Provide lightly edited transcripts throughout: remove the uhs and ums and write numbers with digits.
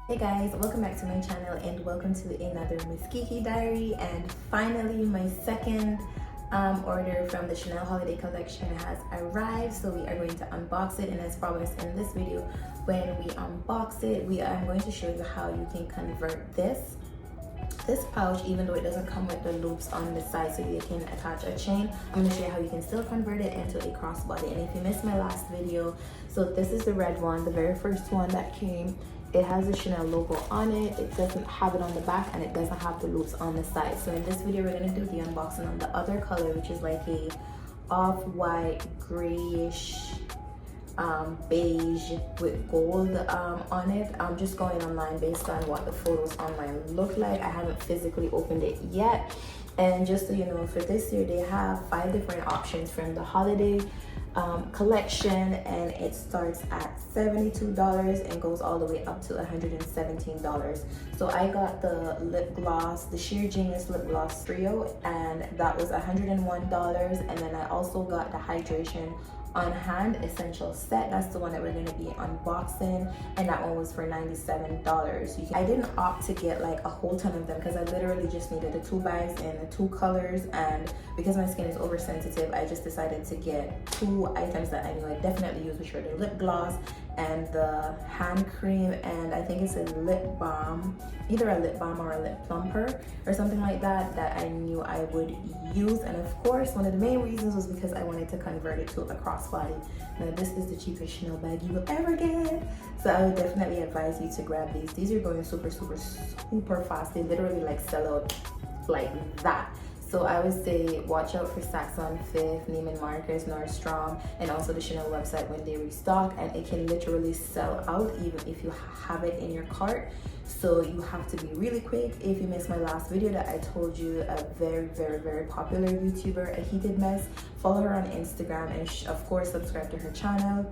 Hey guys, welcome back to my channel and welcome to another Miss Kiki diary. And finally my second order from the Chanel holiday collection has arrived, so we are going to unbox it. And as promised in this video, when we unbox it, I'm going to show you how you can convert this pouch, even though it doesn't come with the loops on the side so you can attach a chain. I'm going to show you how you can still convert it into a crossbody. And if you missed my last video, so this is the red one, the very first one that came. It has the Chanel logo on it. It doesn't have it on the back, and it doesn't have the loops on the side. So in this video, we're going to do the unboxing on the other color, which is like a off-white grayish beige with gold on it. I'm just going online based on what the photos online look like. I haven't physically opened it yet. And just so you know, for this year they have 5 different options from the holiday collection, and it starts at $72 and goes all the way up to $117. So I got the lip gloss, the Sheer Genius lip gloss trio, and that was $101. And then I also got the hydration on hand essential set. That's the one that we're going to be unboxing, and that one was for $97. I didn't opt to get like a whole ton of them because I literally just needed the 2 bags in the 2 colors, and because my skin is oversensitive, I just decided to get 2 items that I knew I definitely use, which were the lip gloss and the hand cream, and I think it's a lip balm, either a lip balm or a lip plumper or something like that, that I knew I would use. And of course, one of the main reasons was because I wanted to convert it to a crossbody. Now this is the cheapest Chanel bag you will ever get, so I would definitely advise you to grab these. These are going super fast. They literally like sell out like that. So I would say watch out for Saks on Fifth, Neiman Marcus, Nordstrom, and also the Chanel website when they restock, and it can literally sell out even if you have it in your cart. So you have to be really quick. If you missed my last video that I told you, a very popular YouTuber, A Heated Mess, follow her on Instagram, and of course subscribe to her channel.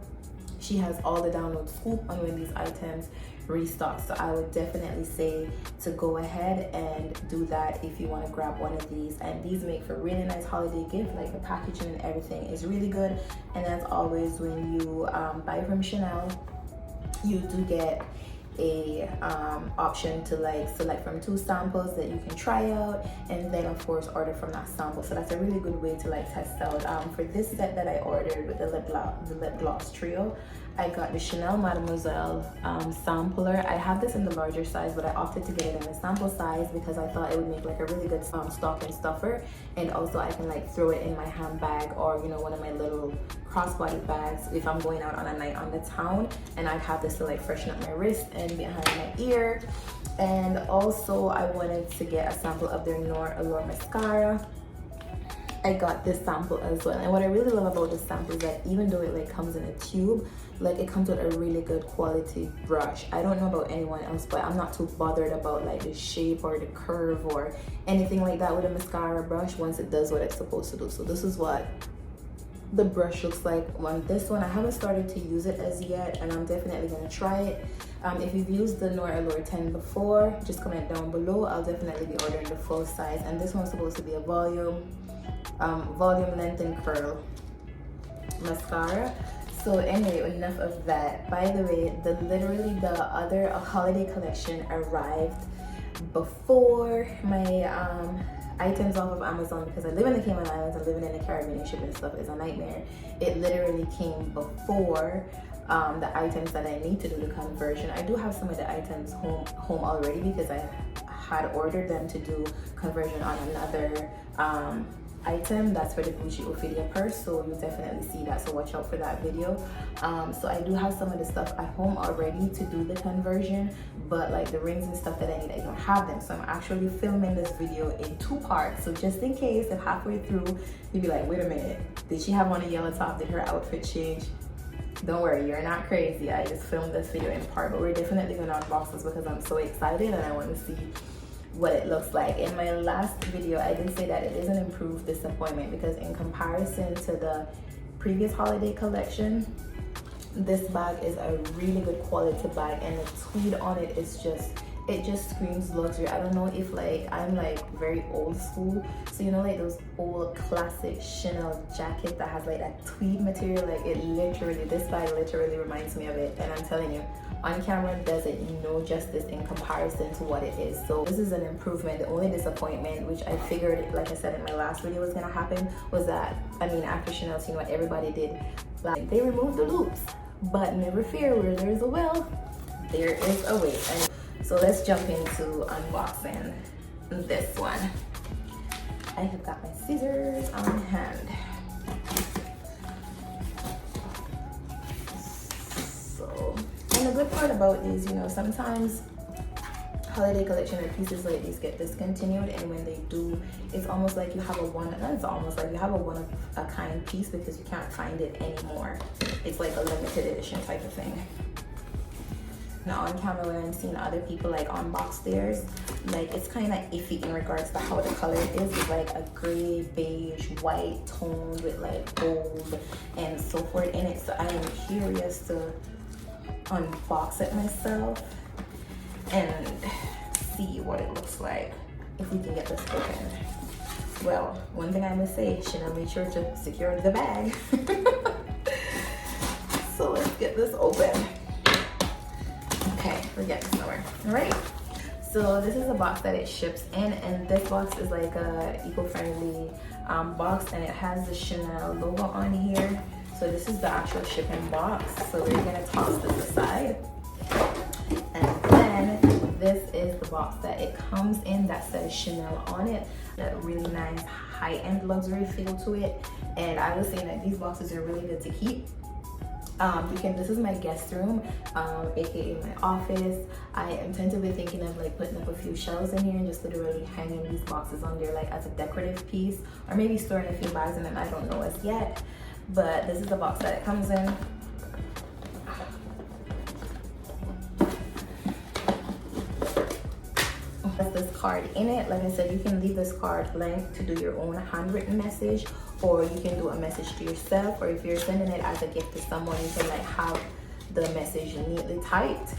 She has all the download scoop on when these items restock. So I would definitely say to go ahead and do that if you want to grab one of these. And these make for really nice holiday gift. Like the packaging and everything is really good. And as always, when you buy from Chanel, you do get a option to like select from 2 samples that you can try out, and then of course order from that sample. So that's a really good way to like test out. For this set that I ordered with the lip gloss trio, I got the Chanel Mademoiselle sampler. I have this in the larger size, but I opted to get it in the sample size because I thought it would make like a really good stocking stuffer, and also I can like throw it in my handbag or, you know, one of my little crossbody bags if I'm going out on a night on the town, and I'd have this to like freshen up my wrist and behind my ear. And also I wanted to get a sample of their Noir Allure mascara. I got this sample as well, and what I really love about this sample is that even though it like comes in a tube, like it comes with a really good quality brush. I don't know about anyone else, but I'm not too bothered about like the shape or the curve or anything like that with a mascara brush once it does what it's supposed to do. So this is what the brush looks like on this one. I haven't started to use it as yet, and I'm definitely going to try it. If you've used the Noir Allure 10 before, just comment down below. I'll definitely be ordering the full size, and this one's supposed to be a volume length and curl mascara. So anyway, enough of that. By the way, literally the other holiday collection arrived before my items off of Amazon, because I live in the Cayman Islands and living in the Caribbean and shipping stuff is a nightmare. It literally came before the items that I need to do the conversion. I do have some of the items home already because I had ordered them to do conversion on another item. That's for the Gucci Ophelia purse, so you'll definitely see that, so watch out for that video. So I do have some of the stuff at home already to do the conversion, but like the rings and stuff that I need, I don't have them. So I'm actually filming this video in 2 parts, so just in case if halfway through you'd be like, wait a minute, did she have on a yellow top, did her outfit change? Don't worry, you're not crazy. I just filmed this video in part, but we're definitely going to unbox this because I'm so excited and I want to see what it looks like. In my last video, I did say that it is an improved disappointment because in comparison to the previous holiday collection, this bag is a really good quality bag, and the tweed on it is just, it just screams luxury. I don't know if like I'm like very old school, so you know like those old classic Chanel jacket that has like that tweed material, like it literally, this bag literally reminds me of it. And I'm telling you, on camera doesn't know justice in comparison to what it is. So this is an improvement. The only disappointment, which I figured, like I said in my last video, was gonna happen, was that, I mean, after Chanel seen what everybody did, like, they removed the loops. But never fear, where there's a will, there is a way. And so let's jump into unboxing this one. I have got my scissors on hand. So, and the good part about these, you know, sometimes holiday collection and pieces like these get discontinued, and when they do, it's almost like you have a one of a kind piece because you can't find it anymore. It's like a limited edition type of thing. Now on camera, when I'm seeing other people like unbox theirs, like it's kind of iffy in regards to how the color is. It's like a gray, beige, white tone with like gold and so forth in it. So I am curious to unbox it myself and see what it looks like if we can get this open. Well, one thing I must say, Chanel made sure to secure the bag. So let's get this open. Okay, we're getting somewhere. All right. So this is a box that it ships in, and this box is like a eco-friendly box, and it has the Chanel logo on here. So this is the actual shipping box. So we're gonna toss this aside. And then this is the box that it comes in that says Chanel on it. That really nice high-end luxury feel to it. And I was saying that these boxes are really good to keep. This is my guest room, aka my office. I am tentatively thinking of like putting up a few shelves in here and just literally hanging these boxes on there like as a decorative piece, or maybe storing a few bags in them. I don't know as yet, but this is the box that it comes in. Has this card in it. Like I said, you can leave this card blank to do your own handwritten message, or you can do a message to yourself, or if you're sending it as a gift to someone, you can like have the message neatly typed.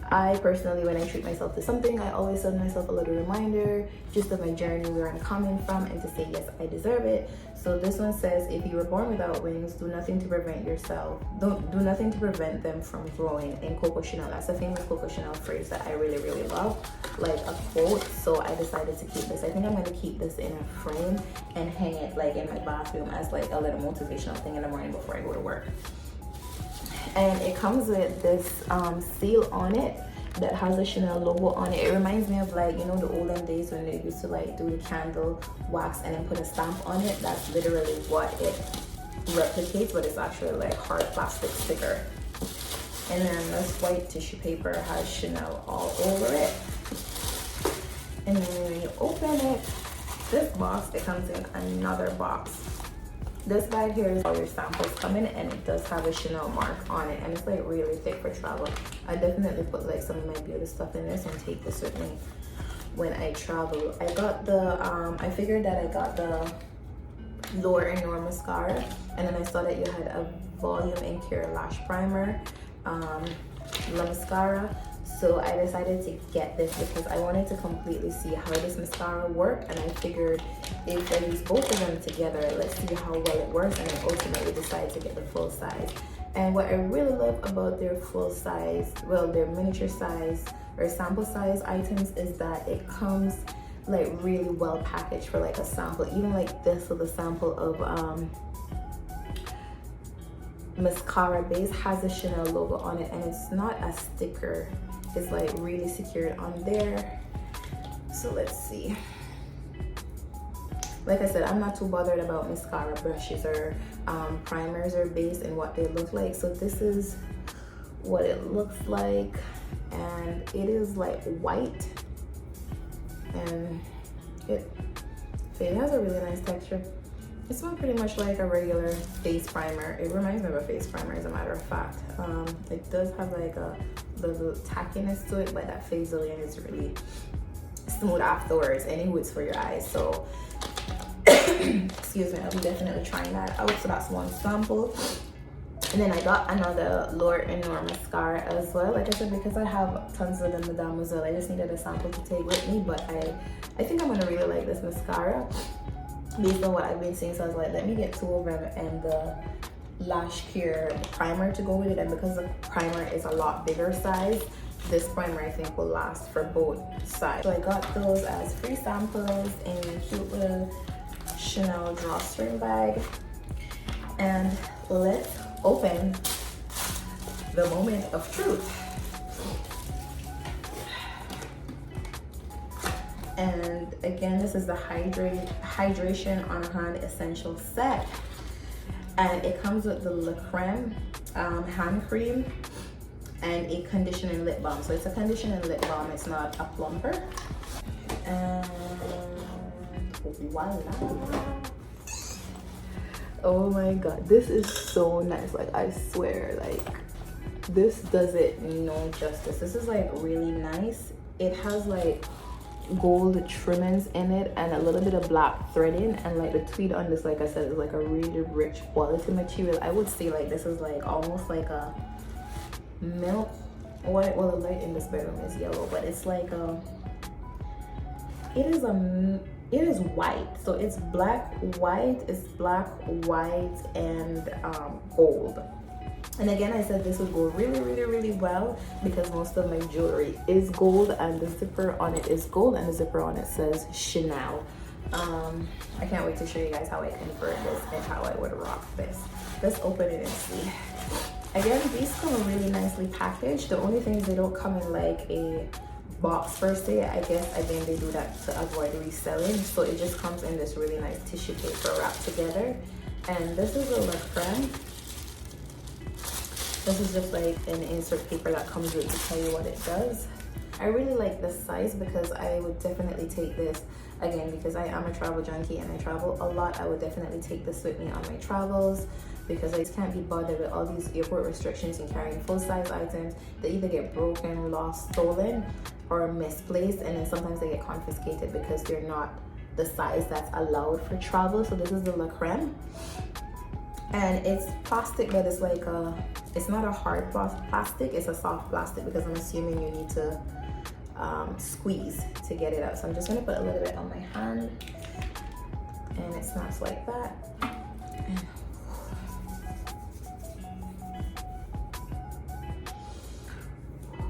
I personally, when I treat myself to something, I always send myself a little reminder just of my journey, where I'm coming from, and to say yes, I deserve it. So this one says, if you were born without wings, do nothing to prevent yourself. Don't do nothing to prevent them from growing. In Coco Chanel. That's a famous Coco Chanel phrase that I really, really love, like a quote. So I decided to keep this. I think I'm gonna keep this in a frame and hang it like in my bathroom as like a little motivational thing in the morning before I go to work. And it comes with this seal on it that has a Chanel logo on it. It reminds me of, like, you know, the olden days when they used to like do the candle wax and then put a stamp on it. That's literally what it replicates, but it's actually like hard plastic sticker. And then this white tissue paper has Chanel all over it. And then when you open it, this box, it comes in another box. This bag here is all your samples come in, and it does have a Chanel mark on it, and it's like really thick for travel. I definitely put like some of my beauty stuff in this and take this with me when I travel. I got the I figured that I got the Lower and More mascara, and then I saw that you had a volume and care lash primer, La Mascara. So I decided to get this because I wanted to completely see how this mascara worked, and I figured if I use both of them together, let's see how well it works, and then ultimately decide to get the full size. And what I really love about their full size, well, their miniature size or sample size items, is that it comes like really well packaged for like a sample. Even like this with a sample of mascara base has a Chanel logo on it, and it's not a sticker. It's like really secured on there. So let's see. Like I said, I'm not too bothered about mascara brushes or primers or base and what they look like. So this is what it looks like, and it is like white, and it has a really nice texture. It smells pretty much like a regular face primer. It reminds me of a face primer, as a matter of fact. It does have like a little tackiness to it, but that Vaseline is really smooth afterwards, and it woods for your eyes. So, excuse me, I'll be definitely trying that out. So that's one sample. And then I got another Lower and More mascara as well. Like I said, because I have tons of the Mademoiselle, I just needed a sample to take with me. But I think I'm gonna really like this mascara based on what I've been seeing. So I was like, let me get two of them, and the Lash Cure primer to go with it, and because the primer is a lot bigger size, this primer I think will last for both sides. So I got those as free samples in a cute little Chanel drawstring bag. And let's open the moment of truth. And again, this is the Hydration on Hand Essential Set. And it comes with the La Creme hand cream and a conditioning lip balm. So it's a conditioning lip balm, it's not a plumper. And voila. Oh my god, this is so nice. Like, I swear, like, this does it no justice. This is like really nice. It has like gold trimmings in it and a little bit of black threading, and like the tweed on this, like I said, is like a really rich quality material. I would say like this is like almost like a milk oil. Well, the light in this bedroom is yellow, but it's like it is white. So it's black, white, and gold. And again, I said this would go really well because most of my jewelry is gold, and the zipper on it is gold, and the zipper on it says Chanel. I can't wait to show you guys how I convert this and how I would rock this. Let's open it and see. Again, these come really nicely packaged. The only thing is they don't come in like a box per se. I guess again they do that to avoid reselling. So it just comes in this really nice tissue paper wrapped together. And this is a La Creme. This is just like an insert paper that comes with to tell you what it does. I really like this size because I would definitely take this, again, because I am a travel junkie and I travel a lot. I would definitely take this with me on my travels because I just can't be bothered with all these airport restrictions and carrying full-size items. They either get broken, lost, stolen, or misplaced, and then sometimes they get confiscated because they're not the size that's allowed for travel. So this is the La Creme. And it's plastic, but it's like it's not a hard plastic, it's a soft plastic because I'm assuming you need to squeeze to get it out. So I'm just gonna put a little bit on my hand, and it snaps like that.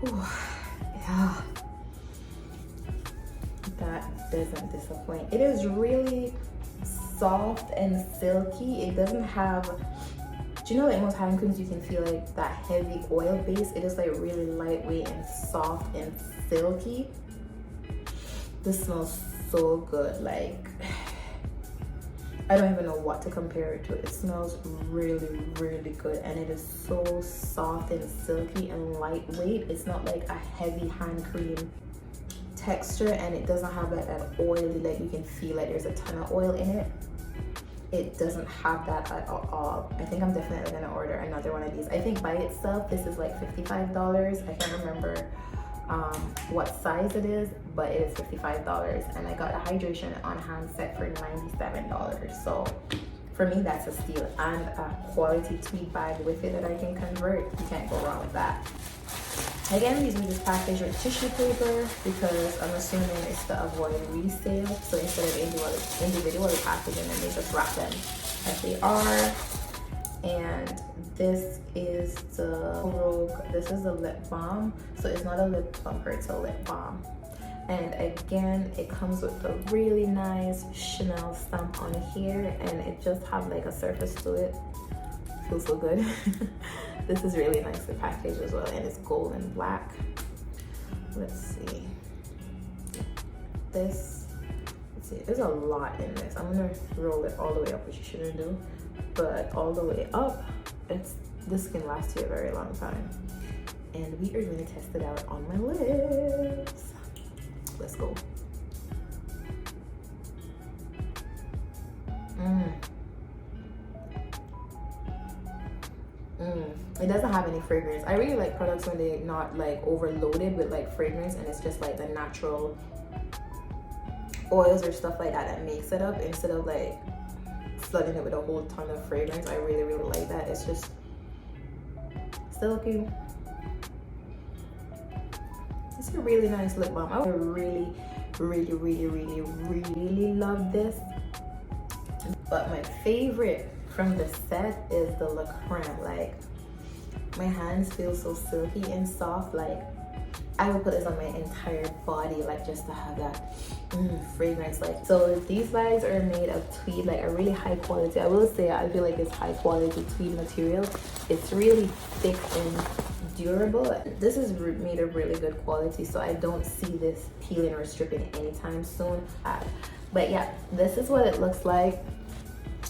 Yeah, that doesn't disappoint. It is really soft and silky. It doesn't have, do you know, like most hand creams you can feel like that heavy oil base. It is like really lightweight and soft and silky. This smells so good. Like, I don't even know what to compare it to. It smells really good, and it is so soft and silky and lightweight. It's not like a heavy hand cream texture, and it doesn't have like that oily, like you can feel like there's a ton of oil in it. It doesn't have that at all. I think I'm definitely gonna order another one of these. I think by itself this is like $55. I can't remember what size it is, but it is $55, and I got a hydration on hand set for $97. So for me, that's a steal, and a quality tweed bag with it that I can convert. You can't go wrong with that. Again, these were just packaged with tissue paper because I'm assuming it's to avoid resale. So instead of individually packaging them, they just wrap them as they are. And this is the Rogue, this is a lip balm. So it's not a lip plumper, it's a lip balm. And again, it comes with a really nice Chanel stamp on here, and it just has like a surface to it. Feels so good. This is really nicely packaged as well, and it's gold and black. Let's see. Let's see, there's a lot in this. I'm gonna roll it all the way up, which you shouldn't do, but all the way up, this can last you a very long time. And we are gonna test it out on my lips. Let's go. It doesn't have any fragrance. I really like products when they're not like overloaded with like fragrance, and it's just like the natural oils or stuff like that makes it up, instead of like flooding it with a whole ton of fragrance. I really like that. It's just silky. It's a really nice lip balm. I really love this. But my favorite from the set is the Le Creme. Like, my hands feel so silky and soft. Like, I would put this on my entire body, like, just to have that fragrance. Like, so these bags are made of tweed, like a really high quality. I will say, I feel like it's high quality tweed material. It's really thick and durable. This is made of really good quality, so I don't see this peeling or stripping anytime soon. But yeah, this is what it looks like.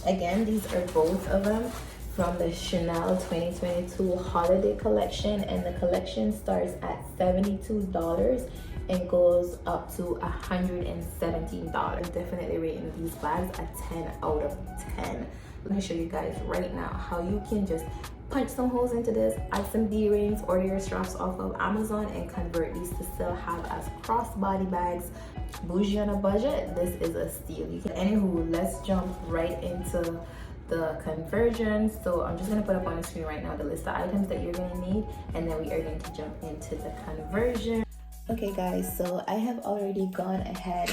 Again, these are both of them from the Chanel 2022 holiday collection, and the collection starts at $72 and goes up to $117. Definitely rating these bags a 10 out of 10. Let me show you guys right now how you can just punch some holes into this, add some D-rings, order your straps off of Amazon, and convert these to still have as crossbody bags. Bougie on a budget, this is a steal. You can, anywho, let's jump right into the conversion. So I'm just gonna put up on the screen right now the list of items that you're gonna need, and then we are going to jump into the conversion. Okay guys, so I have already gone ahead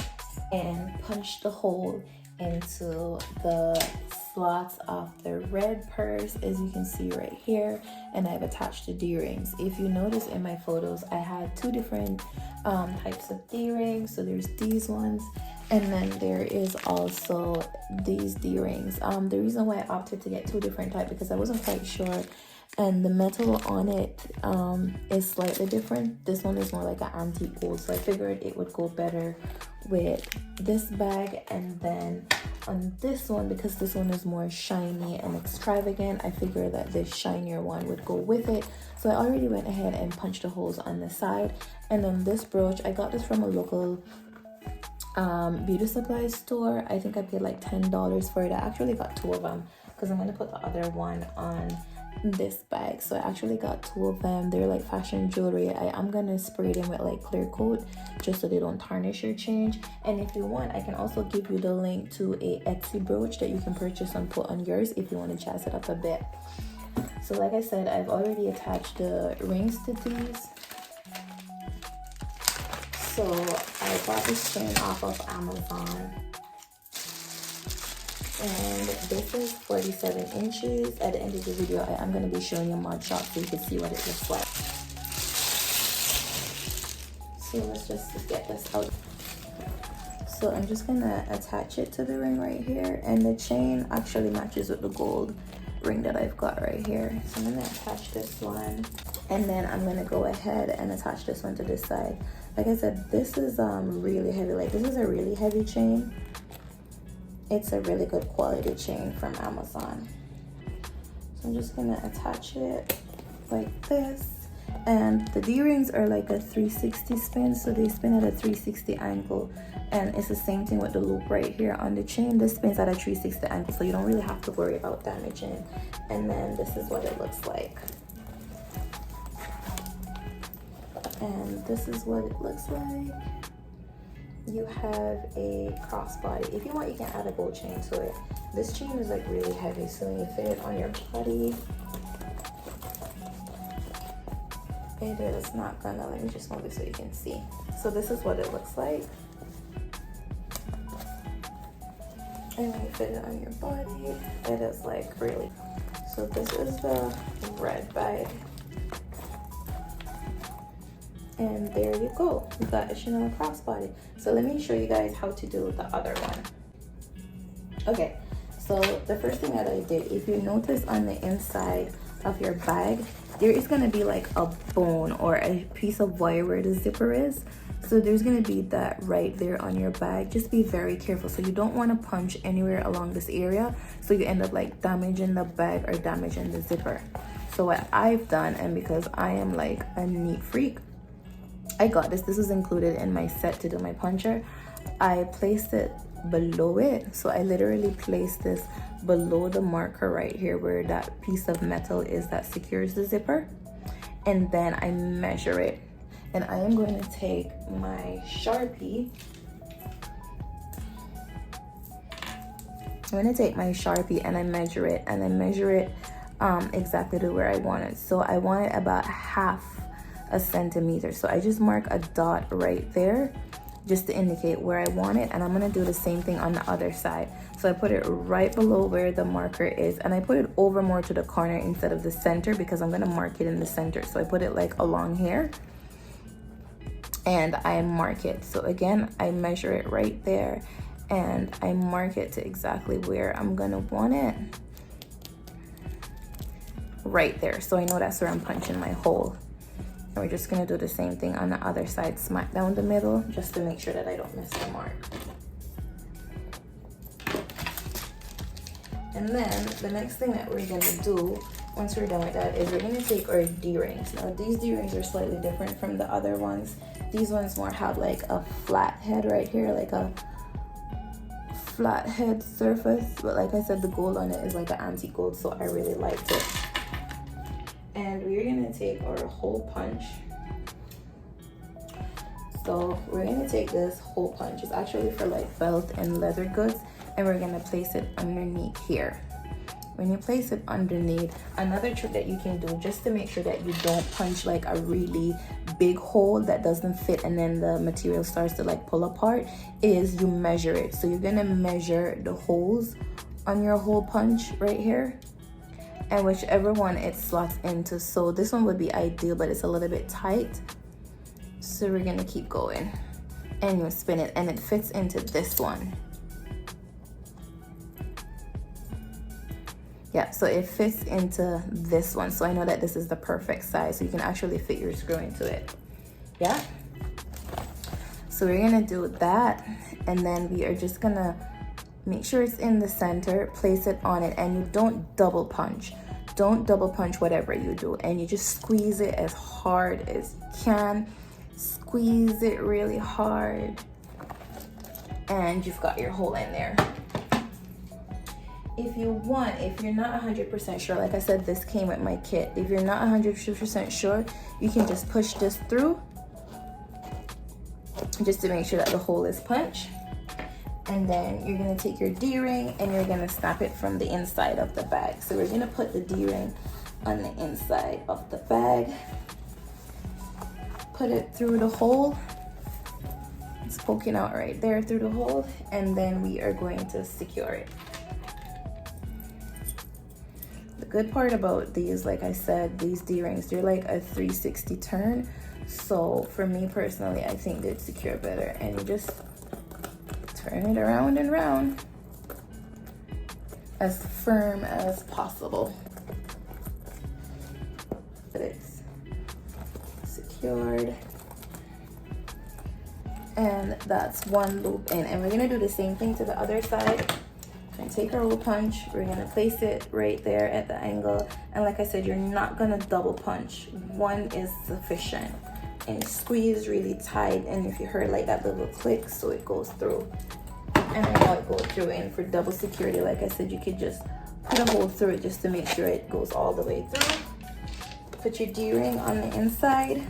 and punched the hole into the slots of the red purse, as you can see right here, and I've attached the D-rings. If you notice in my photos, I had two different types of D-rings. So there's these ones, and then there is also these D-rings. The reason why I opted to get two different types, because I wasn't quite sure, and the metal on it is slightly different. This one is more like an antique gold, so I figured it would go better with this bag. And then on this one, because this one is more shiny and extravagant, I figured that this shinier one would go with it. So I already went ahead and punched the holes on the side. And then this brooch, I got this from a local beauty supply store. I think I paid like $10 for it. I actually got two of them because I'm going to put the other one on this bag. So I actually got two of them. They're like fashion jewelry. I'm gonna spray them with like clear coat just so they don't tarnish your chain. And if you want, I can also give you the link to a Etsy brooch that you can purchase and put on yours if you want to jazz it up a bit. So like I said, I've already attached the rings to these. So I bought this chain off of Amazon, and this is 47 inches. At the end of the video, I am going to be showing you mod shot so you can see what it looks like. So let's just get this out. So I'm just going to attach it to the ring right here, and the chain actually matches with the gold ring that I've got right here. So I'm going to attach this one, and then I'm going to go ahead and attach this one to this side. Like I said, this is really heavy. Like, this is a really heavy chain. It's a really good quality chain from Amazon. So I'm just gonna attach it like this. And the D-rings are like a 360 spin, so they spin at a 360 angle. And it's the same thing with the loop right here on the chain. This spins at a 360 angle, so you don't really have to worry about damaging. And then this is what it looks like. And this is what it looks like. You have a crossbody. If you want, you can add a gold chain to it. This chain is like really heavy, so when you fit it on your body, it is not gonna, let me just move it so you can see. So this is what it looks like. And when you fit it on your body, it is like really. So this is the red bag. And there you go, you got a Chanel crossbody. So let me show you guys how to do the other one. Okay, so the first thing that I did, if you notice on the inside of your bag, there is gonna be like a bone or a piece of wire where the zipper is. So there's gonna be that right there on your bag. Just be very careful. So you don't wanna punch anywhere along this area, so you end up like damaging the bag or damaging the zipper. So what I've done, and because I am like a neat freak, I got this. This is included in my set to do my puncher. I placed it below it. So I literally placed this below the marker right here where that piece of metal is that secures the zipper. And then I measure it. And I am going to take my Sharpie. I'm going to take my Sharpie and I measure it. And I measure it exactly to where I want it. So I want it about half a centimeter. So I just mark a dot right there, just to indicate where I want it. And I'm gonna do the same thing on the other side. So I put it right below where the marker is, and I put it over more to the corner instead of the center because I'm gonna mark it in the center. So I put it like along here and I mark it. So again, I measure it right there and I mark it to exactly where I'm gonna want it. Right there. So I know that's where I'm punching my hole. And we're just gonna do the same thing on the other side, smack down the middle, just to make sure that I don't miss the mark. And then the next thing that we're gonna do once we're done with that is we're gonna take our D-rings. Now these D-rings are slightly different from the other ones. These ones more have like a flat head right here, like a flat head surface. But like I said, the gold on it is like an antique gold, so I really liked it. And we're gonna take our hole punch. So we're gonna take this hole punch. It's actually for like belt and leather goods, and we're gonna place it underneath here. When you place it underneath, another trick that you can do just to make sure that you don't punch like a really big hole that doesn't fit and then the material starts to like pull apart is you measure it. So you're gonna measure the holes on your hole punch right here, and whichever one it slots into. So this one would be ideal, but it's a little bit tight. So we're gonna keep going and you spin it and it fits into this one. Yeah, so it fits into this one. So I know that this is the perfect size. So you can actually fit your screw into it. Yeah. So we're gonna do that. And then we are just gonna make sure it's in the center, place it on it, and you don't double punch. Don't double punch whatever you do. And you just squeeze it as hard as you can. Squeeze it really hard. And you've got your hole in there. If you want, if you're not 100% sure, like I said, this came with my kit. If you're not 100% sure, you can just push this through just to make sure that the hole is punched. And then you're gonna take your D-ring and you're gonna snap it from the inside of the bag. So we're gonna put the D-ring on the inside of the bag. Put it through the hole. It's poking out right there through the hole. And then we are going to secure it. The good part about these, like I said, these D-rings, they're like a 360 turn. So for me personally, I think they'd secure better. And you just turn it around and round as firm as possible. But it's secured. And that's one loop in. And we're gonna do the same thing to the other side. And take our hole punch, we're gonna place it right there at the angle. And like I said, you're not gonna double punch. One is sufficient. And squeeze really tight. And if you heard like that little click, so it goes through. And I know it goes through. And for double security, like I said, you could just put a hole through it just to make sure it goes all the way through. Put your D-ring on the inside.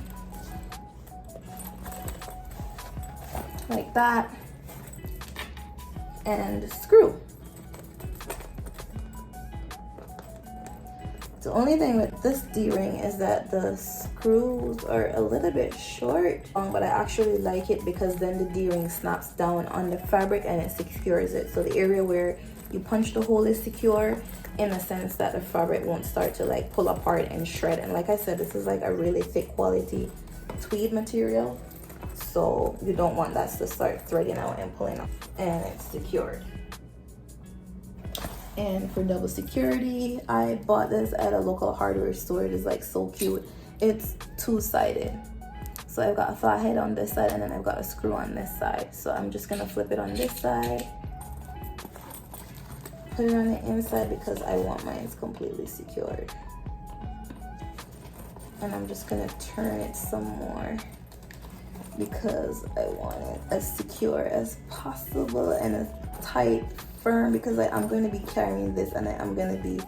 Like that. And screw. The only thing with this D-ring is that the screws are a little bit short, but I actually like it because then the D-ring snaps down on the fabric and it secures it. So the area where you punch the hole is secure in a sense that the fabric won't start to like pull apart and shred. And like I said, this is like a really thick quality tweed material. So you don't want that to start threading out and pulling off. And it's secured. And for double security, I bought this at a local hardware store. It is like so cute. It's two-sided. So I've got a flat head on this side and then I've got a screw on this side. So I'm just gonna flip it on this side. Put it on the inside because I want mine completely secured. And I'm just gonna turn it some more because I want it as secure as possible and as tight, firm, because I'm going to be carrying this and I'm going to be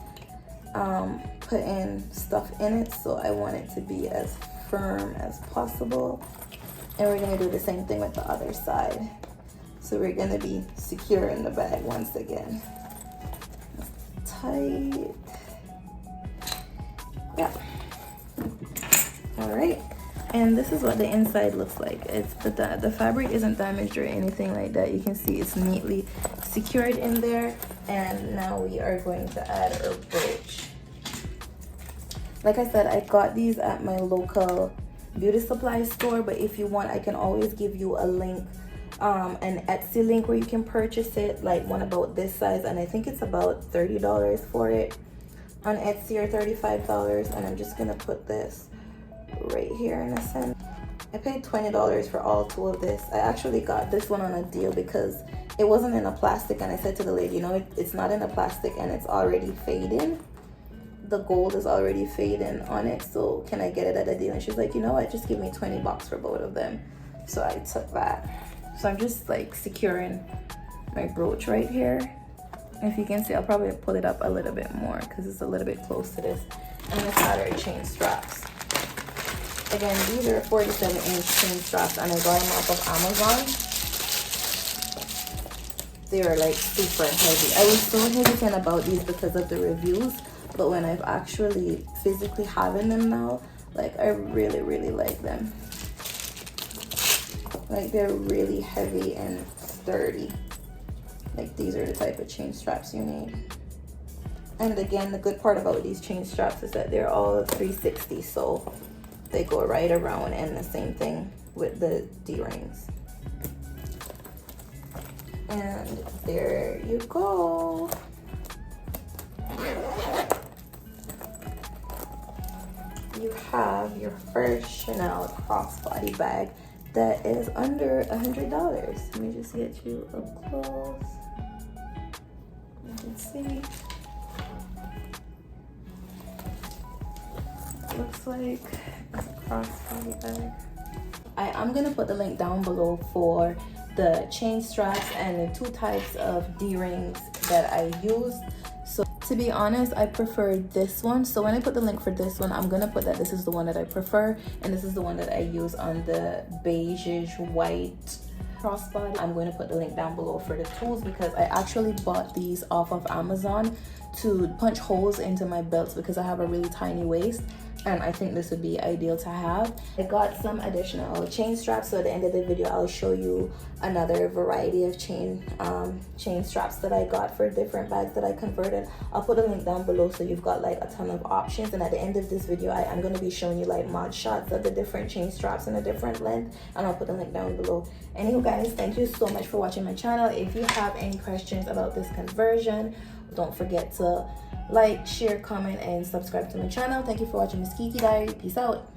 putting stuff in it, so I want it to be as firm as possible. And we're going to do the same thing with the other side. So we're going to be secure in the bag once again. Tight. Yeah. All right. And this is what the inside looks like. It's the fabric isn't damaged or anything like that. You can see it's neatly secured in there. And now we are going to add our brooch. Like I said, I got these at my local beauty supply store, but if you want, I can always give you a link, an Etsy link where you can purchase it, like one about this size, and I think it's about $30 for it on Etsy, or $35. And I'm just gonna put this right here in the center. I paid $20 for all two of this. I actually got this one on a deal because it wasn't in a plastic, and I said to the lady, you know, it's not in a plastic and it's already fading. The gold is already fading on it, so can I get it at a deal? And she's like, you know what, just give me 20 bucks for both of them. So I took that. So I'm just like securing my brooch right here. If you can see, I'll probably pull it up a little bit more because it's a little bit close to this. And let's add our chain straps. Again, these are 47-inch chain straps, and I got them off of Amazon. They are like super heavy. I was so hesitant about these because of the reviews, but when I've actually physically having them now, like I really like them. Like they're really heavy and sturdy. Like these are the type of chain straps you need. And again, the good part about these chain straps is that they're all 360, so they go right around, and the same thing with the D-rings. And there you go. You have your first Chanel crossbody bag that is under $100. Let me just get you up close. You can see. It looks like it's a crossbody bag. I'm gonna put the link down below for the chain straps and the two types of D-rings that I used. So to be honest, I prefer this one. So when I put the link for this one, I'm gonna put that this is the one that I prefer, and this is the one that I use on the beige white crossbody. I'm going to put the link down below for the tools because I actually bought these off of Amazon to punch holes into my belts because I have a really tiny waist, and I think this would be ideal to have. I got some additional chain straps, so at the end of the video I'll show you another variety of chain straps that I got for different bags that I converted. I'll put a link down below so you've got like a ton of options, and at the end of this video I'm going to be showing you like mod shots of the different chain straps in a different length, and I'll put the link down below. Anyway guys, thank you so much for watching my channel. If you have any questions about this conversion, don't forget to like, share, comment, and subscribe to my channel. Thank you for watching Miss Kiki Diary. Peace out.